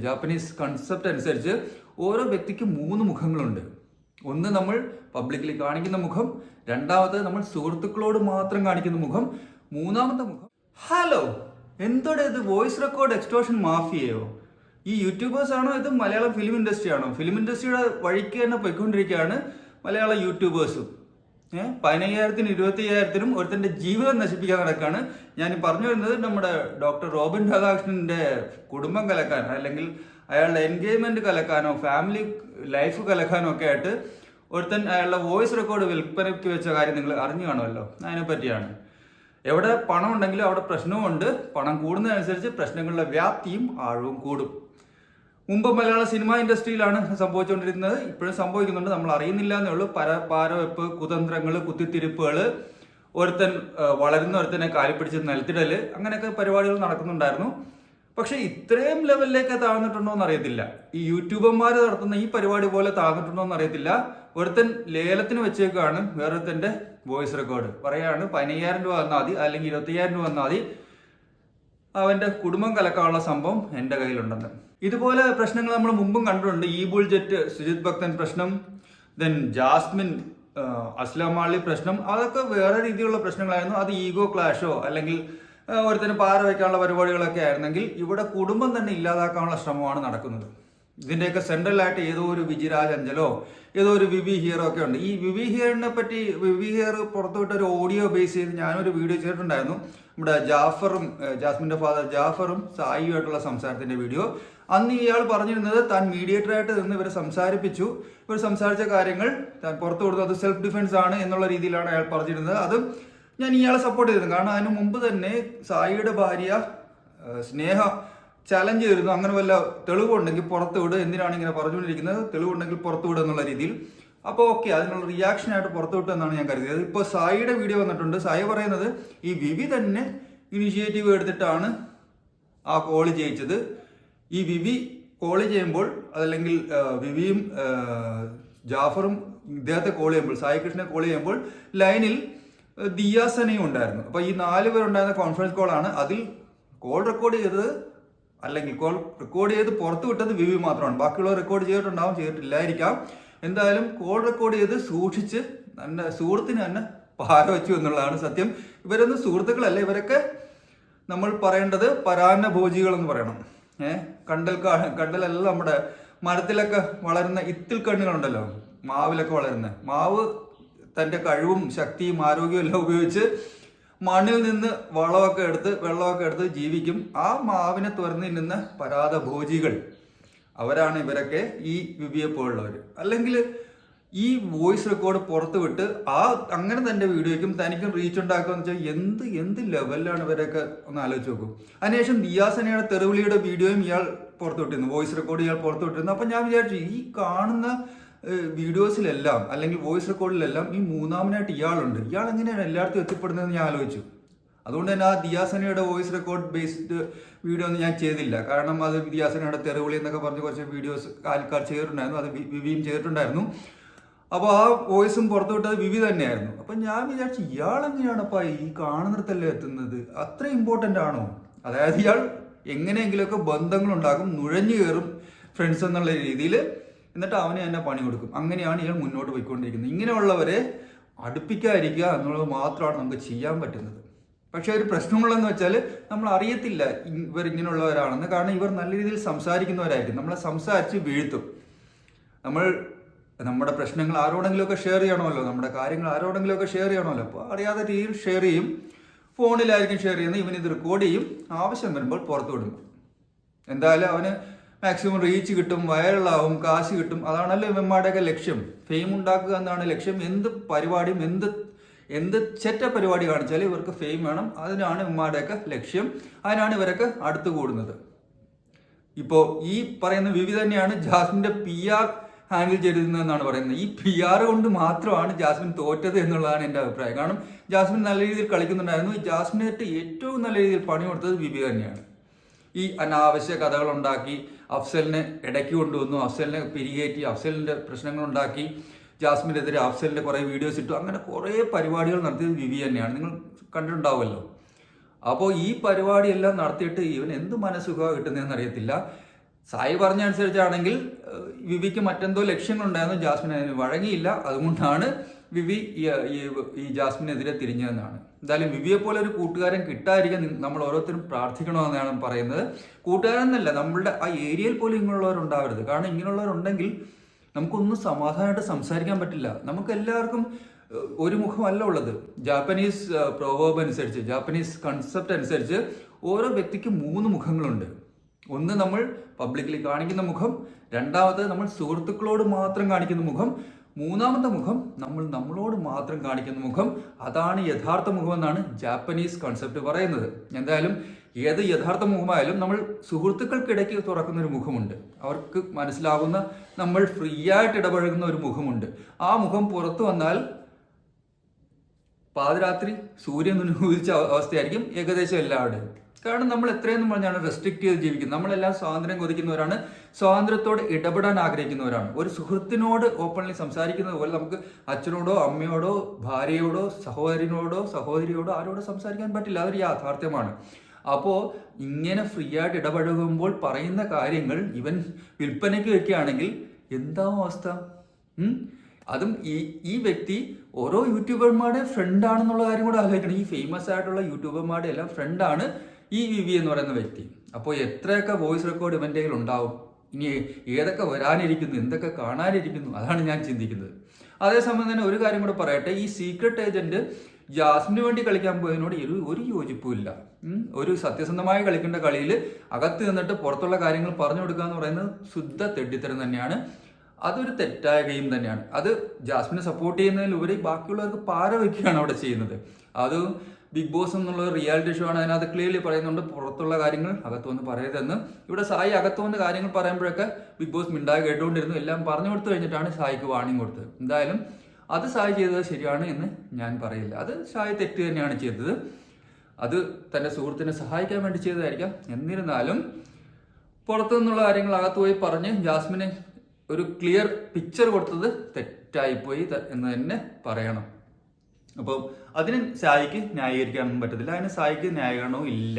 Japanese concept അനുസരിച്ച് ഓരോ വ്യക്തിക്കും 3 മുഖങ്ങളുണ്ട്. ഒന്ന് നമ്മൾ പബ്ലിക്കലി കാണിക്കുന്ന മുഖം, രണ്ടാമത് നമ്മൾ സുഹൃത്തുക്കളോട് മാത്രം കാണിക്കുന്ന മുഖം, മൂന്നാമത്തെ മുഖം. ഹലോ, എന്തോടെ ഇത്? വോയിസ് റെക്കോർഡ് എക്സ്റ്റോർഷൻ മാഫിയയോ? ഈ യൂട്യൂബേഴ്സ് ആണോ ഇത് മലയാളം ഫിലിം ഇൻഡസ്ട്രി ആണോ? ഫിലിം ഇൻഡസ്ട്രിയുടെ വഴിക്ക് തന്നെ പോയിക്കൊണ്ടിരിക്കുകയാണ് മലയാള യൂട്യൂബേഴ്സും. 15,000-നും 25,000-നും ഒരുത്തൻ്റെ ജീവിതം നശിപ്പിക്കാൻ നടക്കാണ്. ഞാൻ പറഞ്ഞു വരുന്നത് നമ്മുടെ ഡോക്ടർ റോബിൻ രാധാകൃഷ്ണന്റെ കുടുംബം കലക്കാൻ, അല്ലെങ്കിൽ അയാളുടെ എൻഗേജ്മെന്റ് കലക്കാനോ ഫാമിലി ലൈഫ് കലക്കാനോ ഒക്കെ ആയിട്ട് ഒരുത്തൻ അയാളുടെ വോയിസ് റെക്കോർഡ് വിൽപ്പനയ്ക്ക് വെച്ച കാര്യം നിങ്ങൾ അറിഞ്ഞു കാണുമല്ലോ. അതിനെ പറ്റിയാണ്. എവിടെ പണം ഉണ്ടെങ്കിലും അവിടെ പ്രശ്നവും ഉണ്ട്. പണം കൂടുന്നതനുസരിച്ച് പ്രശ്നങ്ങളുടെ വ്യാപ്തിയും ആഴവും കൂടും. മുമ്പ് മലയാള സിനിമ ഇൻഡസ്ട്രിയിലാണ് സംഭവിച്ചുകൊണ്ടിരുന്നത്, ഇപ്പോഴും സംഭവിക്കുന്നുണ്ട്, നമ്മൾ അറിയുന്നില്ല എന്നേ ഉള്ളൂ. പാരവെപ്പ്, കുതന്ത്രങ്ങൾ, കുത്തിത്തിരിപ്പുകൾ, വളരുന്ന ഒരുത്തനെ കാലിപ്പിടിച്ച് നിലത്തിടല്, അങ്ങനെയൊക്കെ പരിപാടികൾ നടക്കുന്നുണ്ടായിരുന്നു. പക്ഷെ ഇത്രയും ലെവലിലേക്ക് താഴ്ന്നിട്ടുണ്ടോ എന്ന് അറിയത്തില്ല. ഈ യൂട്യൂബർമാർ നടത്തുന്ന ഈ പരിപാടി പോലെ താഴ്ന്നിട്ടുണ്ടോ എന്ന് അറിയത്തില്ല. ഒരുത്തൻ ലേലത്തിന് വെച്ചേക്കാണ് വേറൊരുത്തന്റെ വോയിസ് റെക്കോർഡ്. പറയാണ് 15,000 രൂപ വന്നാൽ മതി, അല്ലെങ്കിൽ 25,000 രൂപ വന്നാൽ മതി, അവന്റെ കുടുംബം കലക്കാനുള്ള സംഭവം എൻ്റെ കയ്യിലുണ്ടെന്ന്. ഇതുപോലെ പ്രശ്നങ്ങൾ നമ്മൾ മുമ്പും കണ്ടിട്ടുണ്ട്. ഈ ബുൾജെറ്റ് സുജിത് ഭക്തൻ പ്രശ്നം, ദെൻ ജാസ്മിൻ അസ്ലാമാളി പ്രശ്നം, അതൊക്കെ വേറെ രീതിയിലുള്ള പ്രശ്നങ്ങളായിരുന്നു. അത് ഈഗോ ക്ലാഷോ അല്ലെങ്കിൽ ഒരുത്തിന് പാര വയ്ക്കാനുള്ള പരിപാടികളൊക്കെ ആയിരുന്നെങ്കിൽ ഇവിടെ കുടുംബം തന്നെ ഇല്ലാതാക്കാനുള്ള ശ്രമമാണ് നടക്കുന്നത്. ഇതിൻ്റെയൊക്കെ സെൻട്രലായിട്ട് ഏതോ ഒരു വിജിരാജ് അഞ്ചലോ ഏതോ ഒരു വിവി ഹിയറോ ഒക്കെ ഉണ്ട്. ഈ വിവി ഹിയറിനെ പറ്റി വിവി ഹിയർ പുറത്തുവിട്ട ഒരു ഓഡിയോ ബേസ് ചെയ്ത് ഞാനൊരു വീഡിയോ ചെയ്തിട്ടുണ്ടായിരുന്നു. നമ്മുടെ ജാസ്മിന്റെ ഫാദർ ജാഫറും സായിയുമായിട്ടുള്ള സംസാരത്തിന്റെ വീഡിയോ. അന്ന് ഇയാൾ പറഞ്ഞിരുന്നത് താൻ മീഡിയേറ്ററായിട്ട് നിന്ന് ഇവരെ സംസാരിപ്പിച്ചു, ഇവർ സംസാരിച്ച കാര്യങ്ങൾ താൻ പുറത്തു കൊടുത്തു, അത് സെൽഫ് ഡിഫെൻസ് ആണ് എന്നുള്ള രീതിയിലാണ് അയാൾ പറഞ്ഞിരുന്നത്. അത് ഞാൻ ഇയാളെ സപ്പോർട്ട് ചെയ്തിരുന്നു. കാരണം അതിന് മുമ്പ് തന്നെ സായിയുടെ ഭാര്യ സ്നേഹ ചലഞ്ച് ചെയ്തിരുന്നു, അങ്ങനെ വല്ല തെളിവുണ്ടെങ്കിൽ പുറത്തു വിട്, എന്തിനാണ് ഇങ്ങനെ പറഞ്ഞുകൊണ്ടിരിക്കുന്നത്, തെളിവുണ്ടെങ്കിൽ പുറത്തു വിടുക എന്നുള്ള രീതിയിൽ. അപ്പോൾ ഓക്കെ, അതിനുള്ള റിയാക്ഷനായിട്ട് പുറത്തു വിട്ടു എന്നാണ് ഞാൻ കരുതിയത്. ഇപ്പോൾ സായിയുടെ വീഡിയോ വന്നിട്ടുണ്ട്. സായി പറയുന്നത് ഈ വിവി തന്നെ ഇനിഷ്യേറ്റീവ് എടുത്തിട്ടാണ് ആ കോള് ചെയ്യിച്ചത്. ഈ വിവി കോള് ചെയ്യുമ്പോൾ, അതല്ലെങ്കിൽ വിവിയും ജാഫറും ഇദ്ദേഹത്തെ കോൾ ചെയ്യുമ്പോൾ, സായി കൃഷ്ണനെ കോൾ ചെയ്യുമ്പോൾ ലൈനിൽ ദിയാസനയും ഉണ്ടായിരുന്നു. അപ്പോൾ ഈ 4 പേരുണ്ടായിരുന്ന കോൺഫറൻസ് കോളാണ്. അതിൽ കോൾ റെക്കോർഡ് ചെയ്തത്, അല്ലെങ്കിൽ കോൾ റെക്കോർഡ് ചെയ്ത് പുറത്തു വിട്ടത് വിവി മാത്രമാണ്. ബാക്കിയുള്ളവർ റെക്കോർഡ് ചെയ്തിട്ടുണ്ടാവും, ചെയ്തിട്ടില്ലായിരിക്കാം. എന്തായാലും കോൾ റെക്കോർഡ് ചെയ്ത് സൂക്ഷിച്ച് തന്നെ സുഹൃത്തിന് തന്നെ പാര വെച്ചു എന്നുള്ളതാണ് സത്യം. ഇവരൊന്നും സുഹൃത്തുക്കളല്ല, ഇവരൊക്കെ നമ്മൾ പറയേണ്ടത് പരാന്നഭോജികൾ എന്ന് പറയണം. കണ്ടലല്ല, നമ്മുടെ മരത്തിലൊക്കെ വളരുന്ന ഇത്തിൽ കണ്ണുകളുണ്ടല്ലോ, മാവിലൊക്കെ വളരുന്ന മാവ് തൻ്റെ കഴിവും ശക്തിയും ആരോഗ്യവും എല്ലാം ഉപയോഗിച്ച് മണ്ണിൽ നിന്ന് വെള്ളമൊക്കെ എടുത്ത് ജീവിക്കും. ആ മാവിനെ തുറന്നു തിന്നുന്ന പരാതഭോജികൾ, അവരാണ് ഇവരൊക്കെ, ഈ വിവിയെ പോലുള്ളവർ. അല്ലെങ്കിൽ ഈ വോയിസ് റെക്കോർഡ് പുറത്തു വിട്ട് അങ്ങനെ തന്റെ വീഡിയോയ്ക്കും തനിക്കും റീച്ച് ഉണ്ടാക്കുകയെന്ന് വെച്ചാൽ എന്ത് ലെവലിലാണ് ഇവരൊക്കെ ഒന്ന് ആലോചിച്ച് നോക്കും. അതിനുശേഷം ദിയാസനയുടെ തെറിവിളിയുടെ വീഡിയോയും ഇയാൾ പുറത്തു വിട്ടിരുന്നു, വോയിസ് റെക്കോർഡ് ഇയാൾ പുറത്തു വിട്ടിരുന്നു. അപ്പം ഞാൻ വിചാരിച്ചു, ഈ കാണുന്ന വീഡിയോസിലെല്ലാം അല്ലെങ്കിൽ വോയിസ് റെക്കോർഡിലെല്ലാം ഈ മൂന്നാമനായിട്ട് ഇയാളുണ്ട്, ഇയാൾ എങ്ങനെയാണ് എല്ലായിടത്തും എത്തിപ്പെടുന്നതെന്ന് ഞാൻ ആലോചിച്ചു. അതുകൊണ്ട് തന്നെ ആ ദിയാസനയുടെ വോയിസ് റെക്കോർഡ് ബേസ്ഡ് വീഡിയോ ഒന്നും ഞാൻ ചെയ്തില്ല. കാരണം അത് ദിയാസനയുടെ തെറിവിളി എന്നൊക്കെ പറഞ്ഞ് കുറച്ച് വീഡിയോസ് ആൾക്കാർ ചെയ്തിട്ടുണ്ടായിരുന്നു, അത് വിവിയും ചെയ്തിട്ടുണ്ടായിരുന്നു. അപ്പോൾ ആ വോയിസും പുറത്തു വിട്ടത് വിവി തന്നെയായിരുന്നു. അപ്പം ഞാൻ വിചാരിച്ചു, ഇയാളെങ്ങനെയാണ് അപ്പം ഈ കാണുന്നിടത്തല്ലേ എത്തുന്നത്? അത്ര ഇമ്പോർട്ടൻ്റ് ആണോ? അതായത് ഇയാൾ എങ്ങനെയെങ്കിലുമൊക്കെ ബന്ധങ്ങളുണ്ടാക്കും, നുഴഞ്ഞു കയറും ഫ്രണ്ട്സ് എന്നുള്ള രീതിയിൽ, എന്നിട്ട് അവന് തന്നെ പണി കൊടുക്കും. അങ്ങനെയാണ് ഇയാൾ മുന്നോട്ട് പോയിക്കൊണ്ടിരിക്കുന്നത്. ഇങ്ങനെയുള്ളവരെ അടുപ്പിക്കാതിരിക്കുക എന്നുള്ളത് മാത്രമാണ് നമുക്ക് ചെയ്യാൻ പറ്റുന്നത്. പക്ഷേ ഒരു പ്രശ്നമുള്ളതെന്ന് വെച്ചാൽ നമ്മൾ അറിയത്തില്ല ഇവർ ഇങ്ങനെയുള്ളവരാണെന്ന്. കാരണം ഇവർ നല്ല രീതിയിൽ സംസാരിക്കുന്നവരായിരിക്കും, നമ്മളെ സംസാരിച്ച് വീഴ്ത്തും. നമ്മുടെ പ്രശ്നങ്ങൾ ആരോടെങ്കിലുമൊക്കെ ഷെയർ ചെയ്യണമല്ലോ, നമ്മുടെ കാര്യങ്ങൾ ആരോടെങ്കിലുമൊക്കെ ഷെയർ ചെയ്യണമല്ലോ. അപ്പോൾ അറിയാത്ത രീതിയിൽ ഷെയർ ചെയ്യും, ഫോണിലായിരിക്കും ഷെയർ ചെയ്യുന്നത്. ഇവനിത് റെക്കോർഡ് ചെയ്യും, ആവശ്യം വരുമ്പോൾ പുറത്തു വിടും. എന്തായാലും അവന് മാക്സിമം റീച്ച് കിട്ടും, വൈറലാവും, കാശ് കിട്ടും. അതാണല്ലോ ഇവന്മാരുടെയൊക്കെ ലക്ഷ്യം. ഫെയിം ഉണ്ടാക്കുക എന്നാണ് ലക്ഷ്യം. എന്ത് പരിപാടിയും എന്ത് ചെറ്റ പരിപാടി കാണിച്ചാലും ഇവർക്ക് ഫെയിം വേണം. അതിനാണ് ഇവന്മാരുടെയൊക്കെ ലക്ഷ്യം. അതിനാണ് ഇവരൊക്കെ അടുത്ത് കൂടുന്നത്. ഇപ്പോൾ ഈ പറയുന്ന വിവി തന്നെയാണ് ജാസ്മിന്റെ PR ഹാൻഡിൽ ചെയ്തിരുന്നതെന്നാണ് പറയുന്നത്. ഈ PR കൊണ്ട് മാത്രമാണ് ജാസ്മിൻ തോറ്റത് എന്നുള്ളതാണ് എൻ്റെ അഭിപ്രായം. കാരണം ജാസ്മിൻ നല്ല രീതിയിൽ കളിക്കുന്നുണ്ടായിരുന്നു. ഈ ജാസ്മിനായിട്ട് ഏറ്റവും നല്ല രീതിയിൽ പണി കൊടുത്തത് വിവി തന്നെയാണ്. ഈ അനാവശ്യ കഥകളുണ്ടാക്കി അഫ്സലിനെ ഇടയ്ക്ക് കൊണ്ടുവന്നു, അഫ്സലിനെ പിരികേറ്റി, അഫ്സലിൻ്റെ പ്രശ്നങ്ങളുണ്ടാക്കി, ജാസ്മിനെതിരെ അഫ്സലിൻ്റെ കുറേ വീഡിയോസ് ഇട്ടു. അങ്ങനെ കുറേ പരിപാടികൾ നടത്തിയത് വിവി തന്നെയാണ്, നിങ്ങൾ കണ്ടിട്ടുണ്ടാവുമല്ലോ. അപ്പോൾ ഈ പരിപാടിയെല്ലാം നടത്തിയിട്ട് ഇവൻ എന്ത് മനസ്സുഖമാണ് കിട്ടുന്നതെന്ന് അറിയത്തില്ല. സായി പറഞ്ഞനുസരിച്ചാണെങ്കിൽ വിവിക്ക് മറ്റെന്തോ ലക്ഷ്യങ്ങളുണ്ടായിരുന്നു, ജാസ്മിൻ അതിന് വഴങ്ങിയില്ല. അതുകൊണ്ടാണ് വിവി ഈ ജാസ്മിനെതിരെ തിരിഞ്ഞതെന്നാണ്. എന്തായാലും വിവിയെ പോലെ ഒരു കൂട്ടുകാരൻ കിട്ടാതിരിക്കാൻ നമ്മൾ ഓരോരുത്തരും പ്രാർത്ഥിക്കണമെന്നാണ് പറയുന്നത്. കൂട്ടുകാരെന്നല്ല, നമ്മളുടെ ആ ഏരിയയിൽ പോലും ഇങ്ങനെയുള്ളവരുണ്ടാവരുത്. കാരണം ഇങ്ങനെയുള്ളവരുണ്ടെങ്കിൽ നമുക്കൊന്നും സമാധാനമായിട്ട് സംസാരിക്കാൻ പറ്റില്ല. നമുക്ക് എല്ലാവർക്കും ഒരു മുഖമല്ല ഉള്ളത്. ജാപ്പനീസ് പ്രോവേർബ് അനുസരിച്ച്, ജാപ്പനീസ് കൺസെപ്റ്റ് അനുസരിച്ച് ഓരോ വ്യക്തിക്കും 3 മുഖങ്ങളുണ്ട്. ഒന്ന് നമ്മൾ പബ്ലിക്കലി കാണിക്കുന്ന മുഖം, രണ്ടാമത് നമ്മൾ സുഹൃത്തുക്കളോട് മാത്രം കാണിക്കുന്ന മുഖം, മൂന്നാമത്തെ മുഖം നമ്മൾ നമ്മളോട് മാത്രം കാണിക്കുന്ന മുഖം. അതാണ് യഥാർത്ഥ മുഖം എന്നാണ് ജാപ്പനീസ് കൺസെപ്റ്റ് പറയുന്നത്. എന്തായാലും ഏത് യഥാർത്ഥ മുഖമായാലും നമ്മൾ സുഹൃത്തുക്കൾക്കിടയ്ക്ക് തുറക്കുന്ന ഒരു മുഖമുണ്ട്, അവർക്ക് മനസ്സിലാകുന്ന, നമ്മൾ ഫ്രീ ആയിട്ട് ഇടപഴകുന്ന ഒരു മുഖമുണ്ട്. ആ മുഖം പുറത്തു വന്നാൽ പാതിരാത്രി സൂര്യൻ ഉദിച്ച അവസ്ഥയായിരിക്കും ഏകദേശം എല്ലാവരുടെയും. കാരണം നമ്മൾ എത്രയെന്ന് പറഞ്ഞാണ് റെസ്ട്രിക്ട് ചെയ്ത് ജീവിക്കുന്നത്. നമ്മളെല്ലാം സ്വാതന്ത്ര്യം കൊതിക്കുന്നവരാണ്, സ്വാതന്ത്ര്യത്തോടെ ഇടപെടാൻ ആഗ്രഹിക്കുന്നവരാണ്. ഒരു സുഹൃത്തിനോട് ഓപ്പൺലി സംസാരിക്കുന്നത് പോലെ നമുക്ക് അച്ഛനോടോ അമ്മയോടോ ഭാര്യയോടോ സഹോദരിയോടോ ആരോടോ സംസാരിക്കാൻ പറ്റില്ല. അതൊരു യാഥാർത്ഥ്യമാണ്. അപ്പോൾ ഇങ്ങനെ ഫ്രീ ആയിട്ട് ഇടപഴകുമ്പോൾ പറയുന്ന കാര്യങ്ങൾ ഇവൻ വിൽപ്പനയ്ക്ക് വെക്കുകയാണെങ്കിൽ എന്താവും അവസ്ഥ? അതും ഈ വ്യക്തി ഓരോ യൂട്യൂബർമാരുടെ ഫ്രണ്ടാണെന്നുള്ള കാര്യം കൂടെ ആലോചിക്കണം. ഈ ഫേമസ് ആയിട്ടുള്ള യൂട്യൂബർമാരുടെ എല്ലാം ഫ്രണ്ടാണ് ഈ വിവി എന്ന് പറയുന്ന വ്യക്തി. അപ്പോൾ എത്രയൊക്കെ വോയിസ് റെക്കോർഡ് ഇവൻ്റെ കയ്യിൽ ഉണ്ടാവും, ഇനി ഏതൊക്കെ വരാനിരിക്കുന്നു, എന്തൊക്കെ കാണാനിരിക്കുന്നു, അതാണ് ഞാൻ ചിന്തിക്കുന്നത്. അതേസമയം തന്നെ ഒരു കാര്യം കൂടെ പറയട്ടെ, ഈ സീക്രട്ട് ഏജന്റ് ജാസ്മിന് വേണ്ടി കളിക്കാൻ പോയതിനോട് ഒരു യോജിപ്പുമില്ല. ഒരു സത്യസന്ധമായി കളിക്കേണ്ട കളിയിൽ അകത്ത് നിന്നിട്ട് പുറത്തുള്ള കാര്യങ്ങൾ പറഞ്ഞു കൊടുക്കുക എന്ന് പറയുന്നത് ശുദ്ധ തെണ്ടിത്തരം തന്നെയാണ്. അതൊരു തെറ്റായ ഗെയിം തന്നെയാണ്. അത് ജാസ്മിനെ സപ്പോർട്ട് ചെയ്യുന്നതിലുപരി ബാക്കിയുള്ളവർക്ക് പാര വയ്ക്കുകയാണ് അവിടെ ചെയ്യുന്നത്. അത് ബിഗ് ബോസ് എന്നുള്ള റിയാലിറ്റി ഷോ ആണ്, അതിനകത്ത് ക്ലിയർലി പറയുന്നുണ്ട് പുറത്തുള്ള കാര്യങ്ങൾ അകത്ത് വന്ന് പറയരുതെന്ന്. ഇവിടെ സായി അകത്ത് വന്ന് കാര്യങ്ങൾ പറയുമ്പോഴൊക്കെ ബിഗ് ബോസ് മിണ്ടായി കേട്ടുകൊണ്ടിരുന്നു. എല്ലാം പറഞ്ഞു കൊടുത്തു കഴിഞ്ഞിട്ടാണ് സായിക്ക് വാണിംഗ് കൊടുത്തത്. എന്തായാലും അത് സായി ചെയ്തത് ശരിയാണ് എന്ന് ഞാൻ പറയില്ല. അത് സായി തെറ്റ് തന്നെയാണ് ചെയ്തത്. അത് തൻ്റെ സുഹൃത്തിനെ സഹായിക്കാൻ വേണ്ടി ചെയ്തതായിരിക്കാം. എന്നിരുന്നാലും പുറത്തു നിന്നുള്ള കാര്യങ്ങൾ അകത്ത് പോയി പറഞ്ഞ് ജാസ്മിനെ ഒരു ക്ലിയർ പിക്ചർ കൊടുത്തത് തെറ്റായിപ്പോയി എന്ന് തന്നെ പറയണം. അപ്പോൾ അതിന് സായിക്ക് ന്യായീകരിക്കാനൊന്നും പറ്റത്തില്ല, അതിന് സായിക്ക് ന്യായീകരണവും ഇല്ല.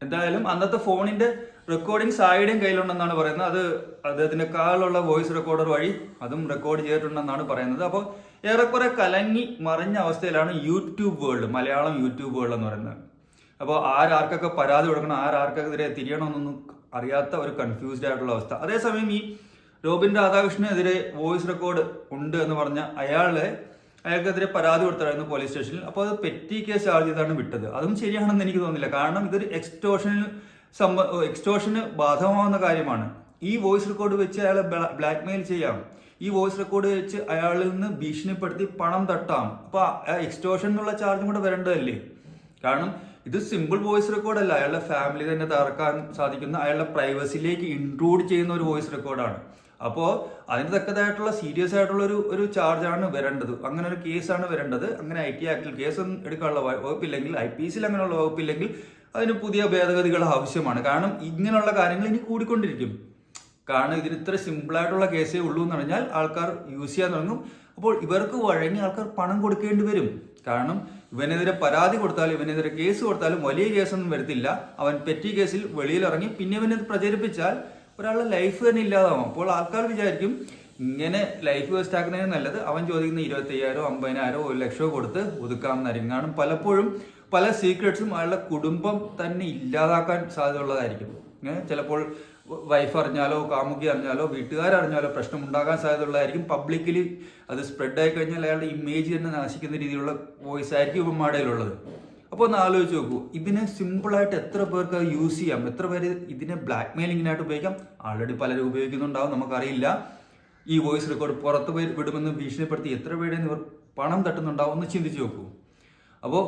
എന്തായാലും അന്നത്തെ ഫോണിന്റെ റെക്കോർഡിംഗ് സായിയുടെയും കയ്യിലുണ്ടെന്നാണ് പറയുന്നത്. അത് അദ്ദേഹത്തിന്റെ കാലുള്ള വോയിസ് റെക്കോർഡർ വഴി അതും റെക്കോർഡ് ചെയ്തിട്ടുണ്ടെന്നാണ് പറയുന്നത്. അപ്പോൾ ഏറെക്കുറെ കലങ്ങി മറിഞ്ഞ അവസ്ഥയിലാണ് YouTube world, Malayalam YouTube world എന്ന് പറയുന്നത്. അപ്പോൾ ആർക്കൊക്കെ പരാതി കൊടുക്കണം, ആർക്കെതിരെ തിരിയണമെന്നൊന്നും അറിയാത്ത ഒരു കൺഫ്യൂസ്ഡ് ആയിട്ടുള്ള അവസ്ഥ. അതേസമയം ഈ റോബിൻ രാധാകൃഷ്ണനെതിരെ വോയിസ് റെക്കോർഡ് ഉണ്ട് എന്ന് പറഞ്ഞ അയാൾക്കെതിരെ പരാതി കൊടുത്തായിരുന്നു പോലീസ് സ്റ്റേഷനിൽ. അപ്പോൾ അത് പെറ്റി കേസ് ചാർജ് ചെയ്താണ് വിട്ടത്. അതും ശരിയാണെന്ന് എനിക്ക് തോന്നുന്നില്ല. കാരണം ഇതൊരു എക്സ്റ്റോഷന് ബാധകമാവുന്ന കാര്യമാണ്. ഈ വോയിസ് റെക്കോർഡ് വെച്ച് അയാളെ ബ്ലാക്ക്മെയിൽ ചെയ്യാം. ഈ വോയിസ് റെക്കോർഡ് വെച്ച് അയാളിൽ നിന്ന് ഭീഷണിപ്പെടുത്തി പണം തട്ടാം. അപ്പൊ എക്സ്റ്റോഷൻ എന്നുള്ള ചാർജും കൂടെ വരേണ്ടതല്ലേ? കാരണം ഇത് സിമ്പിൾ വോയിസ് റെക്കോർഡ് അല്ല, അയാളുടെ ഫാമിലി തന്നെ തകർക്കാൻ സാധിക്കുന്ന, അയാളുടെ പ്രൈവസിയിലേക്ക് ഇൻട്രൂഡ് ചെയ്യുന്ന ഒരു വോയിസ് റെക്കോർഡാണ്. അപ്പോൾ അതിന് തക്കതായിട്ടുള്ള സീരിയസ് ആയിട്ടുള്ള ഒരു ചാർജാണ് വരേണ്ടത്. അങ്ങനെ ഒരു കേസാണ് വരേണ്ടത്. അങ്ങനെ IT ആക്ടിൽ കേസ് എടുക്കാനുള്ള വകുപ്പില്ലെങ്കിൽ, IPCയിൽ അങ്ങനെയുള്ള വകുപ്പില്ലെങ്കിൽ അതിന് പുതിയ ഭേദഗതികൾ ആവശ്യമാണ്. കാരണം ഇങ്ങനെയുള്ള കാര്യങ്ങൾ ഇനി കൂടിക്കൊണ്ടിരിക്കും. കാരണം ഇതിന് ഇത്ര സിമ്പിളായിട്ടുള്ള കേസേ ഉള്ളൂ എന്ന് പറഞ്ഞാൽ ആൾക്കാർ യൂസ് ചെയ്യാൻ തുടങ്ങും. അപ്പോൾ ഇവർക്ക് വഴങ്ങി ആൾക്കാർ പണം കൊടുക്കേണ്ടി വരും. കാരണം ഇവനെതിരെ പരാതി കൊടുത്താലും ഇവനെതിരെ കേസ് കൊടുത്താലും വലിയ കേസൊന്നും വരത്തില്ല. അവൻ പെറ്റി കേസിൽ വെളിയിലിറങ്ങി പിന്നെ ഇവനെ പ്രചരിപ്പിച്ചാൽ ഒരാളുടെ ലൈഫ് തന്നെ ഇല്ലാതാവും. അപ്പോൾ ആൾക്കാർ വിചാരിക്കും ഇങ്ങനെ ലൈഫ് വേസ്റ്റ് ആക്കുന്നതിന് നല്ലത് അവൻ ചോദിക്കുന്ന 25,000, 50,000, 1,00,000 കൊടുത്ത് ഒതുക്കാമെന്നായിരിക്കും. കാരണം പലപ്പോഴും പല സീക്രട്സും അയാളുടെ കുടുംബം തന്നെ ഇല്ലാതാക്കാൻ സാധ്യതയുള്ളതായിരിക്കും. ചിലപ്പോൾ വൈഫ് അറിഞ്ഞാലോ കാമുകി അറിഞ്ഞാലോ വീട്ടുകാരറിഞ്ഞാലോ പ്രശ്നം ഉണ്ടാകാൻ സാധ്യതയുള്ളതായിരിക്കും. പബ്ലിക്കലി അത് സ്പ്രെഡ് ആയി കഴിഞ്ഞാൽ അയാളുടെ ഇമേജ് തന്നെ നാശിക്കുന്ന രീതിയിലുള്ള വോയിസ് ആയിരിക്കും ഇവന്മാരുടെയിലുള്ളത്. അപ്പോൾ ഒന്ന് ആലോചിച്ച് നോക്കൂ, ഇതിനെ സിമ്പിളായിട്ട് എത്ര പേർക്ക് യൂസ് ചെയ്യാം, എത്ര പേര് ഇതിനെ ബ്ലാക്ക് മെയിലിങ്ങിനായിട്ട് ഉപയോഗിക്കാം. ആൾറെഡി പലരും ഉപയോഗിക്കുന്നുണ്ടാവും, നമുക്കറിയില്ല. ഈ വോയിസ് റെക്കോർഡ് പുറത്ത് വിടുമെന്ന് ഭീഷണിപ്പെടുത്തി എത്ര പേരെ ഇവർ പണം തട്ടുന്നുണ്ടാവും ഒന്ന് ചിന്തിച്ച് നോക്കൂ. അപ്പോൾ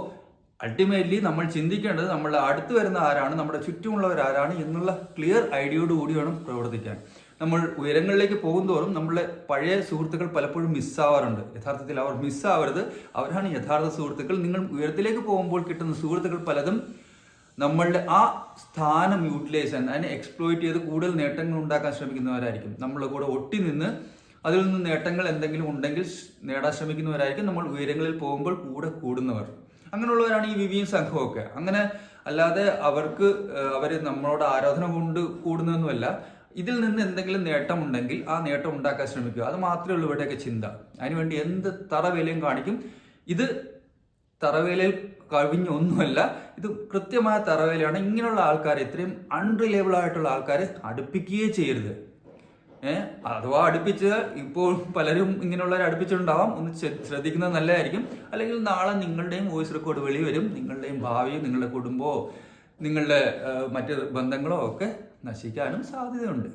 അൾട്ടിമേറ്റ്ലി നമ്മൾ ചിന്തിക്കേണ്ടത് നമ്മളുടെ അടുത്ത് വരുന്ന ആരാണ്, നമ്മുടെ ചുറ്റുമുള്ളവർ ആരാണ് എന്നുള്ള ക്ലിയർ ഐഡിയയോട് കൂടി വേണം പ്രവർത്തിക്കാൻ. നമ്മൾ ഉയരങ്ങളിലേക്ക് പോകുന്തോറും നമ്മളെ പഴയ സുഹൃത്തുക്കൾ പലപ്പോഴും മിസ്സാവാറുണ്ട്. യഥാർത്ഥത്തിൽ അവർ മിസ്സാവരുത്, അവരാണ് യഥാർത്ഥ സുഹൃത്തുക്കൾ. നിങ്ങൾ ഉയരത്തിലേക്ക് പോകുമ്പോൾ കിട്ടുന്ന സുഹൃത്തുക്കൾ പലതും നമ്മളുടെ ആ സ്ഥാനം യൂട്ടിലൈസ് ചെയ്യാൻ, അതിനെ എക്സ്പ്ലോയിറ്റ് ചെയ്ത് കൂടുതൽ നേട്ടങ്ങൾ ഉണ്ടാക്കാൻ ശ്രമിക്കുന്നവരായിരിക്കും. നമ്മളുടെ കൂടെ ഒട്ടി നിന്ന് അതിൽ നിന്ന് നേട്ടങ്ങൾ എന്തെങ്കിലും ഉണ്ടെങ്കിൽ നേടാൻ ശ്രമിക്കുന്നവരായിരിക്കും നമ്മൾ ഉയരങ്ങളിൽ പോകുമ്പോൾ കൂടെ കൂടുന്നവർ. അങ്ങനെയുള്ളവരാണ് ഈ വിവിയും സംഘമൊക്കെ. അങ്ങനെ അല്ലാതെ അവർ നമ്മളോട് ആരാധന കൊണ്ട് കൂടുന്നതൊന്നുമല്ല. ഇതിൽ നിന്ന് എന്തെങ്കിലും നേട്ടമുണ്ടെങ്കിൽ ആ നേട്ടം ഉണ്ടാക്കാൻ ശ്രമിക്കുക. അത് മാത്രമേ ഉള്ളൂ ഇവിടെയൊക്കെ ചിന്ത. അതിനുവേണ്ടി എന്ത് തറവേലയും കാണിക്കും. ഇത് തറവേലയിൽ കവിഞ്ഞൊന്നുമല്ല, ഇത് കൃത്യമായ തറവേലയാണ്. ഇങ്ങനെയുള്ള ആൾക്കാരെ, ഇത്രയും അൺറിലയബിൾ ആയിട്ടുള്ള ആൾക്കാരെ അടുപ്പിക്കുകയേ ചെയ്യരുത്. അഥവാ അടുപ്പിച്ച് ഇപ്പോൾ പലരും ഇങ്ങനെയുള്ളവരെ അടുപ്പിച്ചിട്ടുണ്ടാവാം. ഒന്ന് ശ്രദ്ധിക്കുന്നത് നല്ലതായിരിക്കും. അല്ലെങ്കിൽ നാളെ നിങ്ങളുടെയും വോയിസ് റെക്കോർഡ് വെളി വരും. നിങ്ങളുടെയും ഭാവിയും നിങ്ങളുടെ കുടുംബമോ നിങ്ങളുടെ മറ്റ് ബന്ധങ്ങളോ ഒക്കെ നശിക്കാനും സാധ്യതയുണ്ട്.